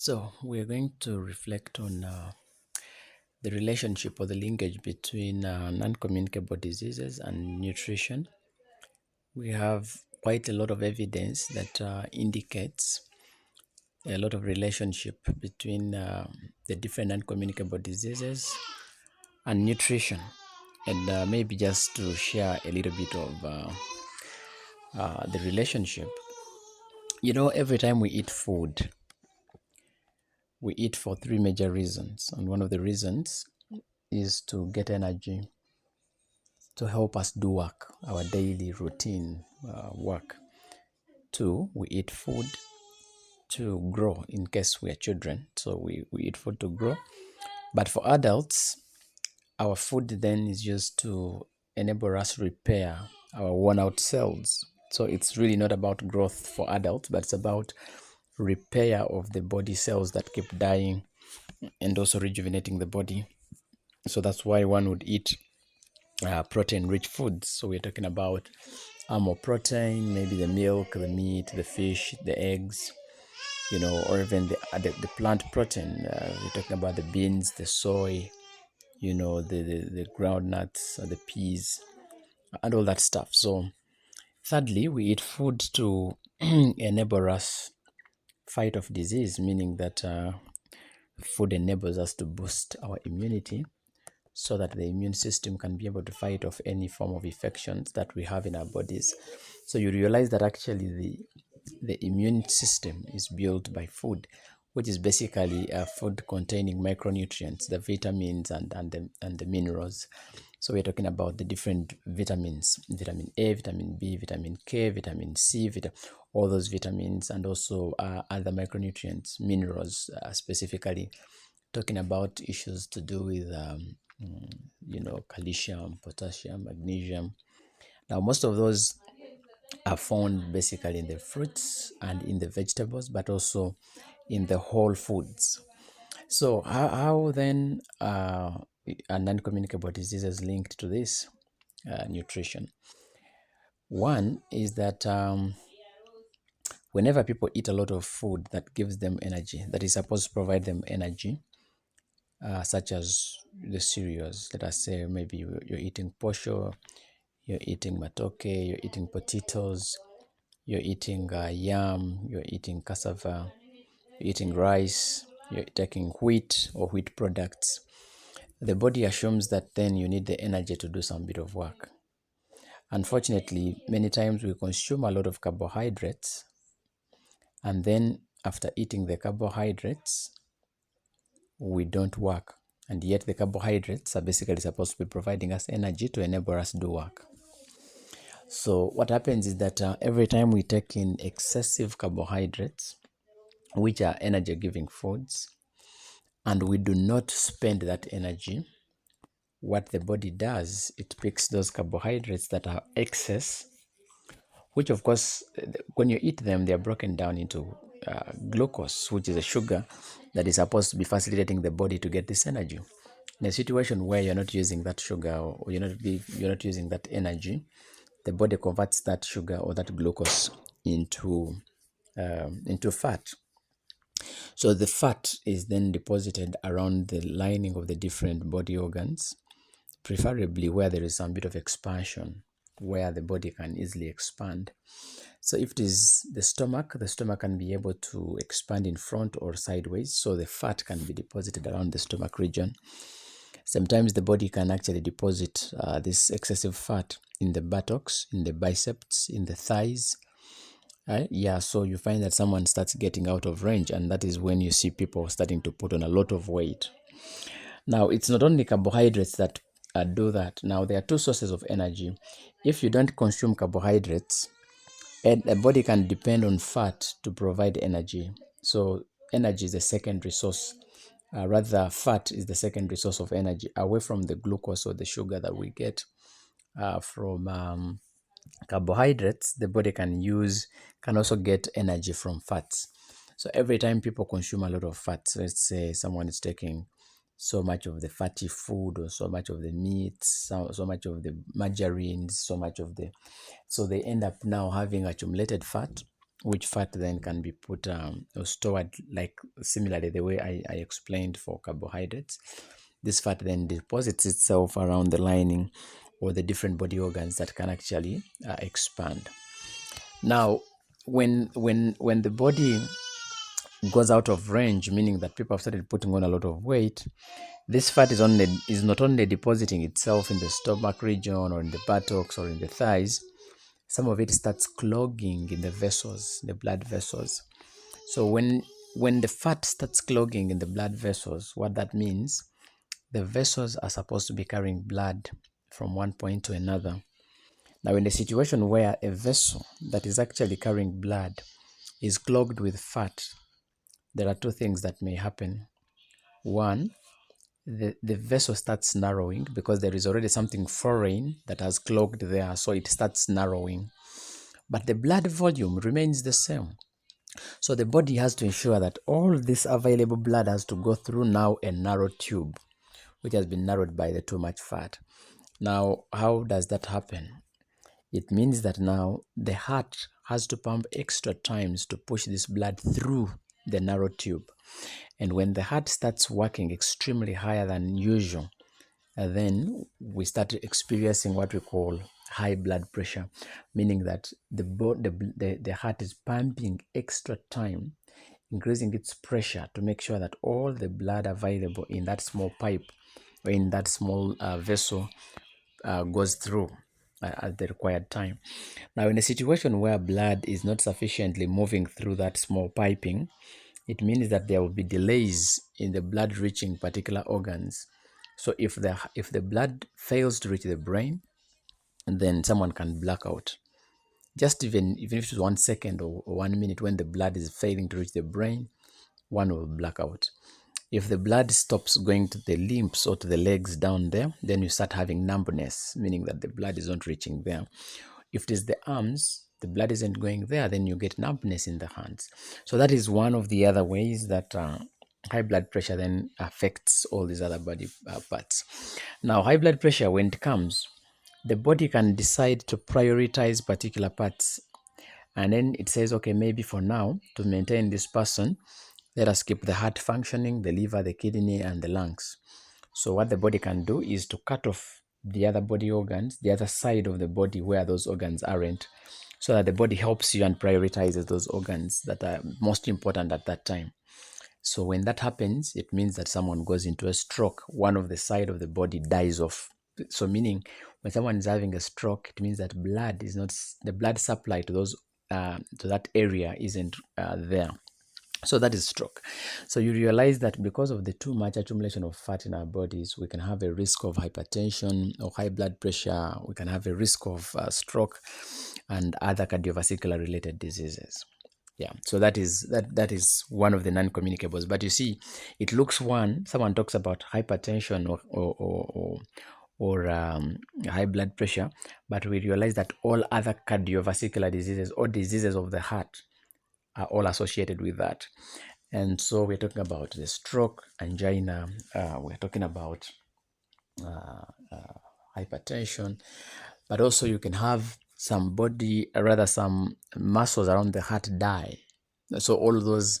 So we're going to reflect on the relationship or the linkage between non-communicable diseases and nutrition. We have quite a lot of evidence that indicates a lot of relationship between the different non-communicable diseases and nutrition. And maybe just to share a little bit of the relationship. Every time we eat food, we eat for three major reasons. And one of the reasons is to get energy to help us do work, our daily routine work. Two, we eat food to grow in case we are children. So we eat food to grow. But for adults, our food then is used to enable us repair our worn out cells. So it's really not about growth for adults, but it's about repair of the body cells that keep dying and also rejuvenating the body. So that's why one would eat protein-rich foods. So we're talking about more protein, maybe the milk, the meat, the fish, the eggs, or even the plant protein. We're talking about the beans, the soy, the groundnuts, the peas, and all that stuff. So thirdly, we eat food to enable us fight off disease, meaning that food enables us to boost our immunity so that the immune system can be able to fight off any form of infections that we have in our bodies. So you realize that actually the immune system is built by food, which is basically food containing micronutrients, the vitamins and the minerals. So we're talking about the different vitamins: vitamin A, vitamin B, vitamin K, vitamin C, all those vitamins, and also other micronutrients, minerals, specifically talking about issues to do with calcium, potassium, magnesium. Now, most of those are found basically in the fruits and in the vegetables, but also in the whole foods. So, how then are non-communicable diseases linked to this nutrition? One is that whenever people eat a lot of food that gives them energy, that is supposed to provide them energy, such as the cereals. Let us say maybe you're eating posho, you're eating matoke, you're eating potatoes, you're eating yam, you're eating cassava, you're eating rice, you're taking wheat or wheat products. The body assumes that then you need the energy to do some bit of work. Unfortunately, many times we consume a lot of carbohydrates, and then after eating the carbohydrates, we don't work. And yet the carbohydrates are basically supposed to be providing us energy to enable us to do work. So what happens is that every time we take in excessive carbohydrates, which are energy giving foods, and we do not spend that energy, what the body does, it picks those carbohydrates that are excess, which of course, when you eat them, they are broken down into glucose, which is a sugar that is supposed to be facilitating the body to get this energy. In a situation where you're not using that sugar or you're not using that energy, the body converts that sugar or that glucose into fat. So the fat is then deposited around the lining of the different body organs, preferably where there is some bit of expansion, where the body can easily expand. So if it is the stomach can be able to expand in front or sideways, so the fat can be deposited around the stomach region. Sometimes the body can actually deposit this excessive fat in the buttocks, in the biceps, in the thighs. Right? Yeah, so you find that someone starts getting out of range, and that is when you see people starting to put on a lot of weight. Now, it's not only carbohydrates that do that. Now, there are two sources of energy. If you don't consume carbohydrates, and the body can depend on fat to provide energy. So energy is the secondary source. Rather, fat is the secondary source of energy away from the glucose or the sugar that we get from carbohydrates. The body can also get energy from fats. So every time people consume a lot of fat, so let's say someone is taking so much of the fatty food or so much of the meat, so much of the margarines, so they end up now having accumulated fat, which fat then can be put or stored, like similarly the way I explained for carbohydrates. This fat then deposits itself around the lining or the different body organs that can actually expand. Now, when the body goes out of range, meaning that people have started putting on a lot of weight, this fat is not only depositing itself in the stomach region or in the buttocks or in the thighs. Some of it starts clogging in the vessels, the blood vessels. So when the fat starts clogging in the blood vessels, what that means, the vessels are supposed to be carrying blood from one point to another. Now, in a situation where a vessel that is actually carrying blood is clogged with fat, there are two things that may happen. One, the vessel starts narrowing because there is already something foreign that has clogged there, so it starts narrowing. But the blood volume remains the same. So the body has to ensure that all this available blood has to go through now a narrow tube, which has been narrowed by the too much fat. Now, how does that happen? It means that now the heart has to pump extra times to push this blood through the narrow tube. And when the heart starts working extremely higher than usual, then we start experiencing what we call high blood pressure, meaning that the heart is pumping extra time, increasing its pressure to make sure that all the blood available in that small pipe or in that small vessel goes through at the required time. Now, in a situation where blood is not sufficiently moving through that small piping, it means that there will be delays in the blood reaching particular organs. So if the blood fails to reach the brain, then someone can black out. Just even if it's 1 second or 1 minute, when the blood is failing to reach the brain, one will black out. If the blood stops going to the limbs or to the legs down there, then you start having numbness, meaning that the blood is not reaching there. If it is the arms, the blood isn't going there, then you get numbness in the hands. So that is one of the other ways that high blood pressure then affects all these other body parts. Now, high blood pressure, when it comes, the body can decide to prioritize particular parts. And then it says, okay, maybe for now, to maintain this person, let us keep the heart functioning, the liver, the kidney, and the lungs. So what the body can do is to cut off the other body organs, the other side of the body where those organs aren't, so that the body helps you and prioritizes those organs that are most important at that time. So when that happens, it means that someone goes into a stroke. One of the side of the body dies off. So meaning when someone is having a stroke, it means that the blood supply to those to that area isn't there. So that is stroke. So you realize that because of the too much accumulation of fat in our bodies, we can have a risk of hypertension or high blood pressure. We can have a risk of stroke and other cardiovascular related diseases. Yeah, so that is one of the non-communicables. But you see, it looks someone talks about hypertension or high blood pressure, but we realize that all other cardiovascular diseases or diseases of the heart are all associated with that. And so we're talking about the stroke, angina, we're talking about hypertension, but also you can have some muscles around the heart die. So all those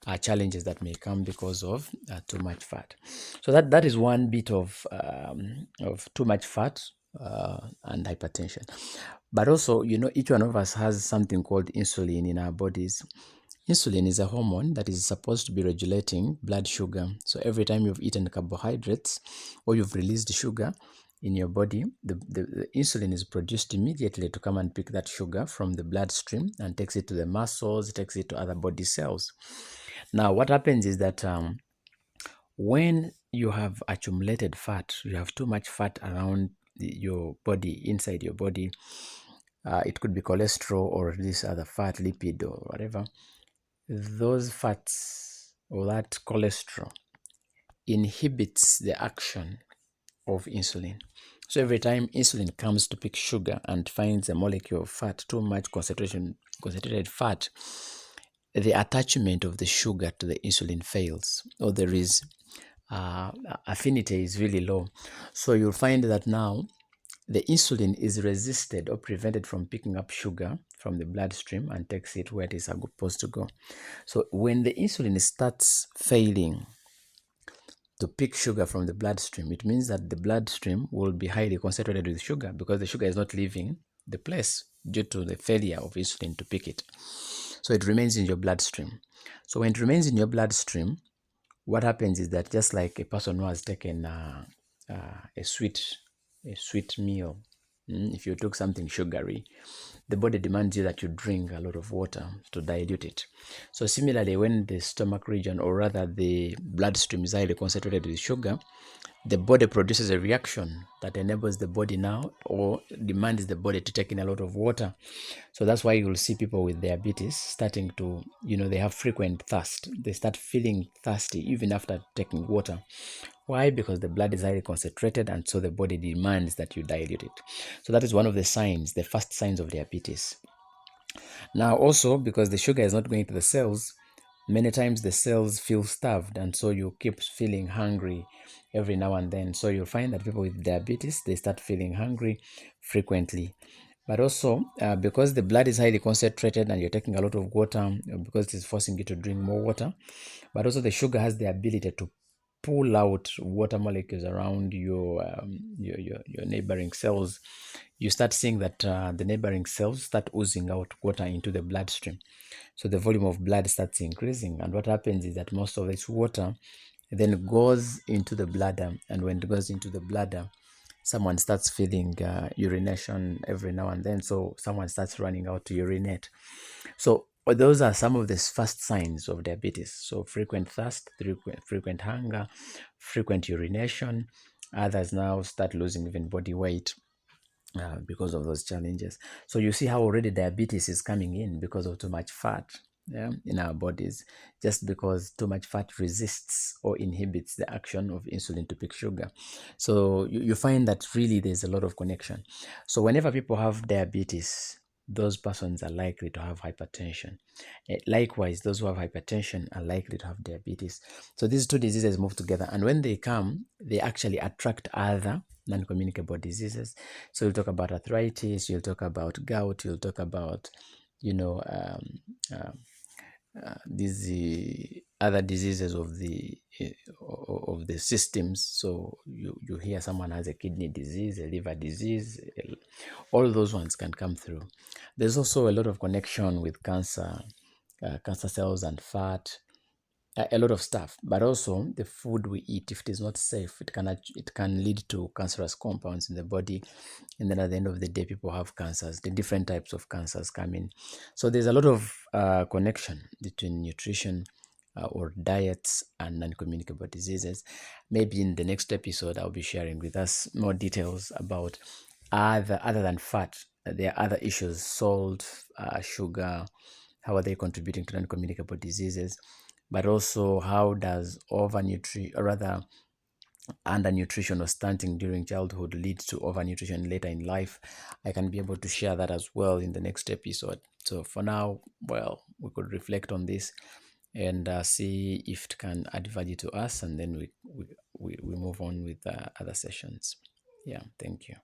are challenges that may come because of too much fat. So that is one bit of too much fat and hypertension. But also, each one of us has something called insulin in our bodies. Insulin is a hormone that is supposed to be regulating blood sugar. So every time you've eaten carbohydrates or you've released sugar in your body, the insulin is produced immediately to come and pick that sugar from the bloodstream and takes it to the muscles, takes it to other body cells. Now, what happens is that when you have accumulated fat, you have too much fat around your body, inside your body, it could be cholesterol or this other fat, lipid or whatever. Those fats or that cholesterol inhibits the action of insulin. So every time insulin comes to pick sugar and finds a molecule of fat, too much concentrated fat, the attachment of the sugar to the insulin fails, or there is affinity is really low. So you'll find that now the insulin is resisted or prevented from picking up sugar from the bloodstream and takes it where it is supposed to go. So when the insulin starts failing to pick sugar from the bloodstream, it means that the bloodstream will be highly concentrated with sugar because the sugar is not leaving the place due to the failure of insulin to pick it. So it remains in your bloodstream. So when it remains in your bloodstream, what happens is that just like a person who has taken a sweet meal, if you took something sugary, the body demands you that you drink a lot of water to dilute it. So similarly, when the stomach region, or rather the bloodstream, is highly concentrated with sugar, the body produces a reaction that enables the body now, or demands the body to take in a lot of water. So that's why you'll see people with diabetes starting to, they have frequent thirst. They start feeling thirsty even after taking water. Why? Because the blood is highly concentrated, and so the body demands that you dilute it. So that is one of the signs, the first signs of diabetes. Now also, because the sugar is not going to the cells, many times the cells feel starved, and so you keep feeling hungry every now and then. So you'll find that people with diabetes, they start feeling hungry frequently. But also, because the blood is highly concentrated and you're taking a lot of water, because it is forcing you to drink more water, but also the sugar has the ability to pull out water molecules around your neighboring cells. You start seeing that the neighboring cells start oozing out water into the bloodstream. So the volume of blood starts increasing, and what happens is that most of this water then goes into the bladder, and when it goes into the bladder, someone starts feeling urination every now and then. So someone starts running out to urinate. So those are some of the first signs of diabetes. So frequent thirst, frequent hunger, frequent urination. Others now start losing even body weight because of those challenges. So you see how already diabetes is coming in because of too much fat, in our bodies, just because too much fat resists or inhibits the action of insulin to pick sugar. So you find that really there's a lot of connection. So whenever people have diabetes, those persons are likely to have hypertension. Likewise, those who have hypertension are likely to have diabetes. So these two diseases move together, and when they come, they actually attract other non-communicable diseases. So you'll talk about arthritis, you'll talk about gout, you'll talk about, these other diseases of the systems. So you hear someone has a kidney disease, a liver disease, all those ones can come through. There's also a lot of connection with cancer, cancer cells and fat, a lot of stuff. But also the food we eat, if it is not safe, it can lead to cancerous compounds in the body, and then at the end of the day, people have cancers. The different types of cancers come in. So there's a lot of connection between nutrition or diets and non-communicable diseases. Maybe in the next episode, I'll be sharing with us more details about other than fat. There are other issues: salt, sugar. How are they contributing to non-communicable diseases? But also, how does undernutrition or stunting during childhood lead to overnutrition later in life? I can be able to share that as well in the next episode. So for now, well, we could reflect on this and see if it can add value to us, and then we move on with other sessions. Yeah, thank you.